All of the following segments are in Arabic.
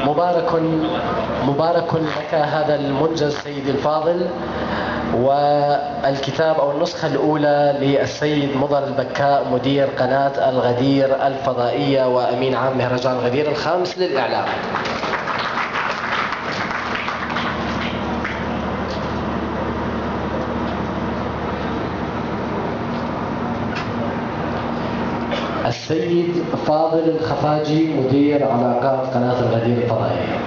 مبارك لك هذا المنجز سيدي الفاضل. والكتاب أو النسخة الأولى للسيد مضر البكاء مدير قناة الغدير الفضائية وأمين عام مهرجان الغدير الخامس للإعلام. السيد فاضل الخفاجي مدير علاقات قناة الغدير الفضائية.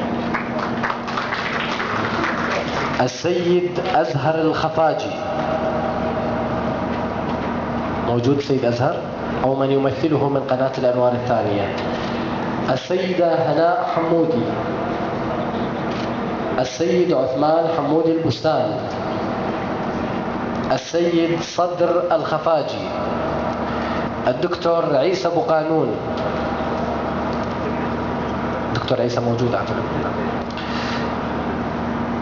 السيد أزهر الخفاجي موجود. السيد أزهر أو من يمثله من قناة الأنوار الثانية. السيدة هناء حمودي. السيد عثمان حمودي البستان. السيد صدر الخفاجي. الدكتور عيسى أبو قانون. الدكتور عيسى موجود أعتقد.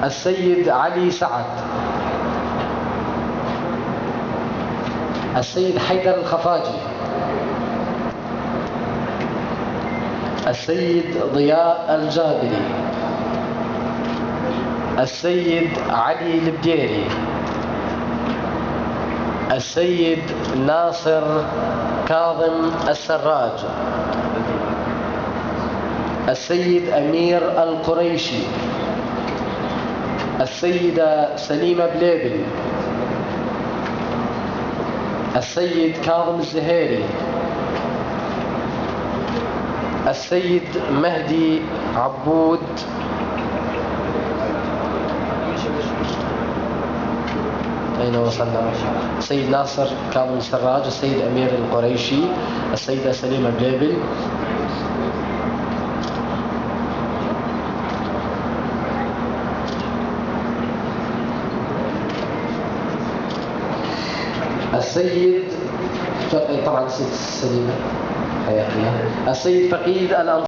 السيد علي سعد. السيد حيدر الخفاجي. السيد ضياء الجابري. السيد علي البديري. السيد ناصر كاظم السراج. السيد أمير القريشي. السيدة سليمة بليبل. السيد كاظم الزهيري. السيد مهدي عبود. أين وصلنا؟ السيد ناصر كاظم السراج. السيد أمير القريشي. السيدة سليمة بليبل. السيد طبعا السيد سليمة حياة الله. السيد فقيد الأنصاري.